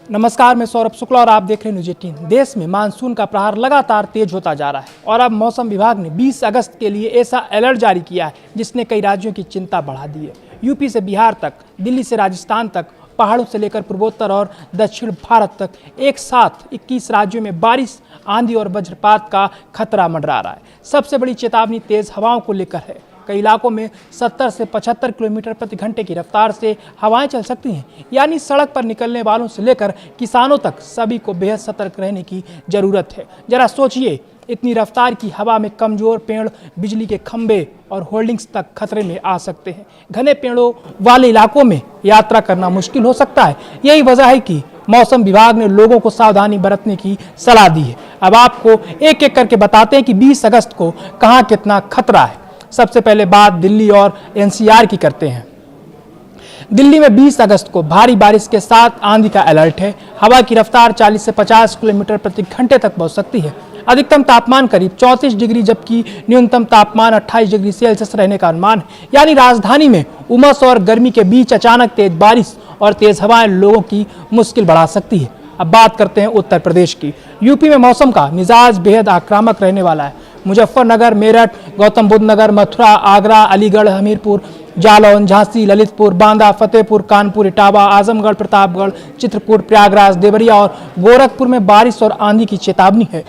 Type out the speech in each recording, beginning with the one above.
नमस्कार, मैं सौरभ शुक्ला और आप देख रहे हैं न्यूज 18। देश में मानसून का प्रहार लगातार तेज होता जा रहा है और अब मौसम विभाग ने 20 अगस्त के लिए ऐसा अलर्ट जारी किया है जिसने कई राज्यों की चिंता बढ़ा दी है। यूपी से बिहार तक, दिल्ली से राजस्थान तक, पहाड़ों से लेकर पूर्वोत्तर और दक्षिण भारत तक एक साथ 21 राज्यों में बारिश, आंधी और वज्रपात का खतरा मंडरा रहा है। सबसे बड़ी चेतावनी तेज हवाओं को लेकर है। कई इलाकों में 70 से 75 किलोमीटर प्रति घंटे की रफ्तार से हवाएं चल सकती हैं, यानी सड़क पर निकलने वालों से लेकर किसानों तक सभी को बेहद सतर्क रहने की जरूरत है। जरा सोचिए, इतनी रफ्तार की हवा में कमजोर पेड़, बिजली के खंभे और होल्डिंग्स तक खतरे में आ सकते हैं। घने पेड़ों वाले इलाकों में यात्रा करना मुश्किल हो सकता है। यही वजह है कि मौसम विभाग ने लोगों को सावधानी बरतने की सलाह दी है। अब आपको एक एक करके बताते हैं कि 20 अगस्त को कहां कितना खतरा है। सबसे पहले बात दिल्ली और एनसीआर की करते हैं। दिल्ली में 20 अगस्त को भारी बारिश के साथ आंधी का अलर्ट है। हवा की रफ्तार 40 से 50 किलोमीटर प्रति घंटे तक पहुंच सकती है। अधिकतम तापमान करीब 34 डिग्री जबकि न्यूनतम तापमान 28 डिग्री सेल्सियस रहने का अनुमान है। यानी राजधानी में उमस और गर्मी के बीच अचानक तेज बारिश और तेज हवाएं लोगों की मुश्किल बढ़ा सकती है। अब बात करते हैं उत्तर प्रदेश की। यूपी में मौसम का मिजाज बेहद आक्रामक रहने वाला है। मुजफ्फरनगर, मेरठ, गौतम बुद्ध नगर, मथुरा, आगरा, अलीगढ़, हमीरपुर, जालौन, झांसी, ललितपुर, बांदा, फतेहपुर, कानपुर, इटावा, आजमगढ़, प्रतापगढ़, चित्रकूट, प्रयागराज, देवरिया और गोरखपुर में बारिश और आंधी की चेतावनी है।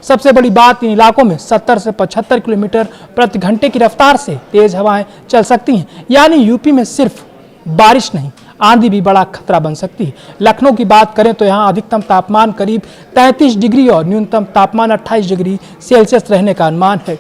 सबसे बड़ी बात, इन इलाकों में 70 से 75 किलोमीटर प्रति घंटे की रफ्तार से तेज हवाएं चल सकती हैं। यानी यूपी में सिर्फ बारिश नहीं, आंधी भी बड़ा खतरा बन सकती है। लखनऊ की बात करें तो यहाँ अधिकतम तापमान करीब 33 डिग्री और न्यूनतम तापमान 28 डिग्री सेल्सियस रहने का अनुमान है।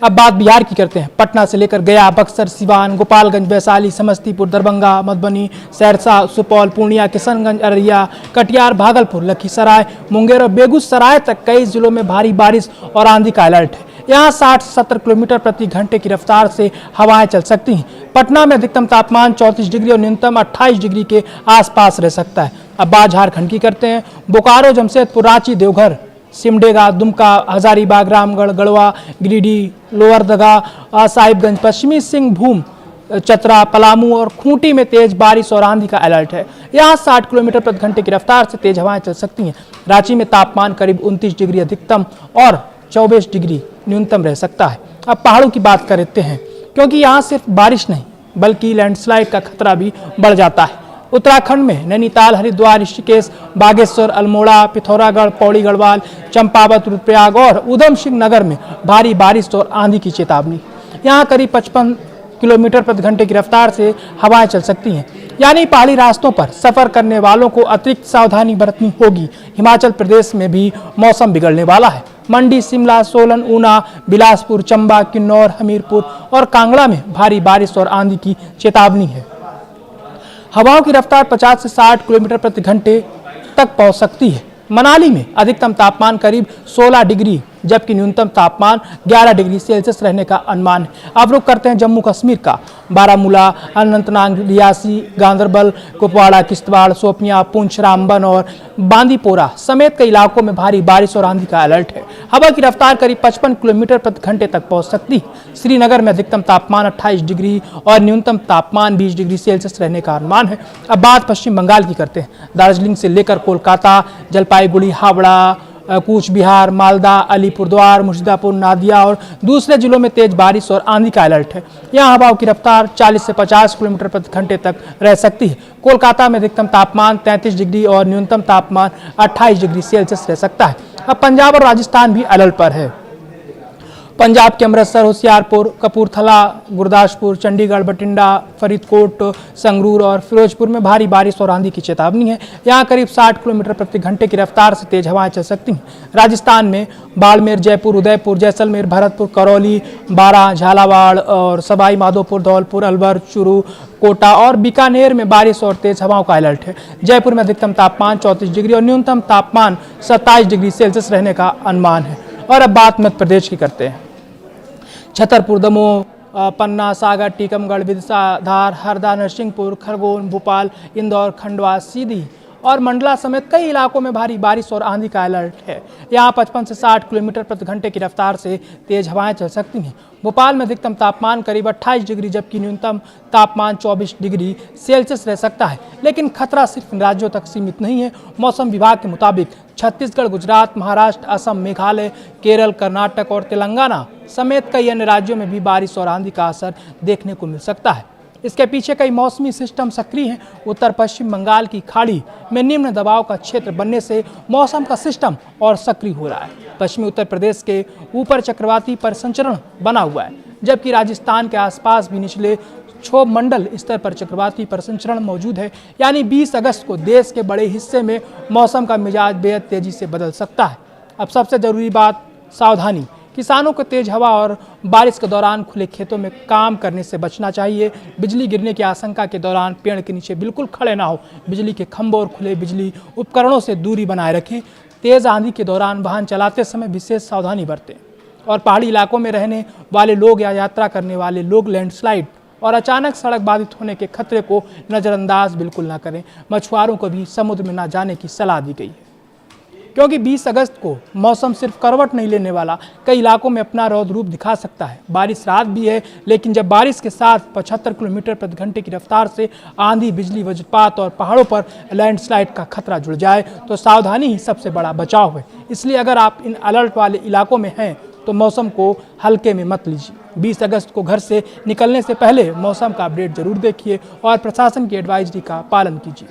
अब बात बिहार की करते हैं। पटना से लेकर गया, बक्सर, सिवान, गोपालगंज, वैशाली, समस्तीपुर, दरभंगा, मधुबनी, सहरसा, सुपौल, पूर्णिया, किशनगंज, अररिया, कटिहार, भागलपुर, लखीसराय, मुंगेर और बेगूसराय तक कई जिलों में भारी बारिश और आंधी का अलर्ट है। यहाँ 60 से 70 किलोमीटर प्रति घंटे की रफ्तार से हवाएं चल सकती हैं। पटना में अधिकतम तापमान 34 डिग्री और न्यूनतम 28 डिग्री के आसपास रह सकता है। अब बात झारखंड की करते हैं। बोकारो, जमशेदपुर, रांची, देवघर, सिमडेगा, दुमका, हजारीबाग, रामगढ़, गढ़वा, गिरिडीह, लोहरदगा, साहिबगंज, पश्चिमी सिंहभूम, चतरा, पलामू और खूंटी में तेज बारिश और आंधी का अलर्ट है। यहाँ 60 किलोमीटर प्रति घंटे की रफ्तार से तेज हवाएं चल सकती हैं। रांची में तापमान करीब 29 डिग्री अधिकतम और 24 डिग्री न्यूनतम रह सकता है। अब पहाड़ों की बात करते हैं, क्योंकि यहाँ सिर्फ बारिश नहीं बल्कि लैंडस्लाइड का खतरा भी बढ़ जाता है। उत्तराखंड में नैनीताल, हरिद्वार, ऋषिकेश, बागेश्वर, अल्मोड़ा, पिथौरागढ़, पौड़ी गढ़वाल, चंपावत, रुद्रप्रयाग और उधम सिंह नगर में भारी बारिश और आंधी की चेतावनी। यहाँ करीब 55 किलोमीटर प्रति घंटे की रफ्तार से हवाएं चल सकती हैं। यानी पहाड़ी रास्तों पर सफर करने वालों को अतिरिक्त सावधानी बरतनी होगी। हिमाचल प्रदेश में भी मौसम बिगड़ने वाला है। मंडी, शिमला, सोलन, ऊना, बिलासपुर, चंबा, किन्नौर, हमीरपुर और कांगड़ा में भारी बारिश और आंधी की चेतावनी है। हवाओं की रफ्तार 50 से 60 किलोमीटर प्रति घंटे तक पहुंच सकती है। मनाली में अधिकतम तापमान करीब 16 डिग्री जबकि न्यूनतम तापमान 11 डिग्री सेल्सियस रहने का अनुमान है। अब रुक करते हैं जम्मू कश्मीर का। बारामूला, अनंतनाग, रियासी, गांदरबल, कुपवाड़ा, किश्तवाड़, शोपियां, पुंछ, रामबन और बांदीपोरा समेत कई इलाकों में भारी बारिश और आंधी का अलर्ट है। हवा की रफ्तार करीब 55 किलोमीटर प्रति घंटे तक पहुंच सकती है। श्रीनगर में अधिकतम तापमान 28 डिग्री और न्यूनतम तापमान 20 डिग्री सेल्सियस रहने का अनुमान है। अब बात पश्चिम बंगाल की करते हैं। दार्जिलिंग से लेकर कोलकाता, जलपाईगुड़ी, हावड़ा, कूच बिहार, मालदा, अलीपुरद्वार, मुर्शिदाबाद, नादिया और दूसरे जिलों में तेज बारिश और आंधी का अलर्ट है। यहाँ हवाओं की रफ्तार 40 से 50 किलोमीटर प्रति घंटे तक रह सकती है। कोलकाता में अधिकतम तापमान 33 डिग्री और न्यूनतम तापमान 28 डिग्री सेल्सियस रह सकता है। अब पंजाब और राजस्थान भी अलर्ट पर है। पंजाब के अमृतसर, होशियारपुर, कपूरथला, गुरदासपुर, चंडीगढ़, बठिंडा, फरीदकोट, संगरूर और फिरोजपुर में भारी बारिश और आंधी की चेतावनी है। यहाँ करीब 60 किलोमीटर प्रति घंटे की रफ्तार से तेज हवाएं चल सकती हैं। राजस्थान में बाड़मेर, जयपुर, उदयपुर, जैसलमेर, भरतपुर, करौली, बारां, झालावाड़ और सवाई माधोपुर, धौलपुर, अलवर, चूरू, कोटा और बीकानेर में बारिश और तेज हवाओं का अलर्ट है। जयपुर में अधिकतम तापमान 34 डिग्री और न्यूनतम तापमान 27 डिग्री सेल्सियस रहने का अनुमान है। और अब बात मध्य प्रदेश की करते हैं। छतरपुर, दमोह, पन्ना, सागर, टीकमगढ़, विदिशा, धार, हरदा, नरसिंहपुर, खरगोन, भोपाल, इंदौर, खंडवा, सीधी और मंडला समेत कई इलाकों में भारी बारिश और आंधी का अलर्ट है। यहाँ 55 से 60 किलोमीटर प्रति घंटे की रफ्तार से तेज हवाएं चल सकती हैं। भोपाल में अधिकतम तापमान करीब 28 डिग्री जबकि न्यूनतम तापमान 24 डिग्री सेल्सियस रह सकता है। लेकिन खतरा सिर्फ इन राज्यों तक सीमित नहीं है। मौसम विभाग के मुताबिक छत्तीसगढ़, गुजरात, महाराष्ट्र, असम, मेघालय, केरल, कर्नाटक और तेलंगाना समेत कई अन्य राज्यों में भी बारिश और आंधी का असर देखने को मिल सकता है। इसके पीछे कई मौसमी सिस्टम सक्रिय हैं। उत्तर पश्चिम बंगाल की खाड़ी में निम्न दबाव का क्षेत्र बनने से मौसम का सिस्टम और सक्रिय हो रहा है। पश्चिमी उत्तर प्रदेश के ऊपर चक्रवाती परिसंचरण बना हुआ है, जबकि राजस्थान के आसपास भी निचले क्षोभ मंडल स्तर पर चक्रवाती परिसंचरण मौजूद है। यानी 20 अगस्त को देश के बड़े हिस्से में मौसम का मिजाज बेहद तेजी से बदल सकता है। अब सबसे जरूरी बात सावधानी। किसानों को तेज हवा और बारिश के दौरान खुले खेतों में काम करने से बचना चाहिए। बिजली गिरने की आशंका के दौरान पेड़ के नीचे बिल्कुल खड़े ना हो। बिजली के खंभों और खुले बिजली उपकरणों से दूरी बनाए रखें। तेज आंधी के दौरान वाहन चलाते समय विशेष सावधानी बरतें। और पहाड़ी इलाकों में रहने वाले लोग या यात्रा करने वाले लोग लैंडस्लाइड और अचानक सड़क बाधित होने के खतरे को नज़रअंदाज बिल्कुल ना करें। मछुआरों को भी समुद्र में ना जाने की सलाह दी गई है, क्योंकि 20 अगस्त को मौसम सिर्फ करवट नहीं लेने वाला, कई इलाकों में अपना रौद्र रूप दिखा सकता है। बारिश रात भी है, लेकिन जब बारिश के साथ 75 किलोमीटर प्रति घंटे की रफ्तार से आंधी, बिजली, वज्रपात और पहाड़ों पर लैंडस्लाइड का खतरा जुड़ जाए तो सावधानी ही सबसे बड़ा बचाव है। इसलिए अगर आप इन अलर्ट वाले इलाकों में हैं तो मौसम को हल्के में मत लीजिए। 20 अगस्त को घर से निकलने से पहले मौसम का अपडेट जरूर देखिए और प्रशासन की एडवाइजरी का पालन कीजिए।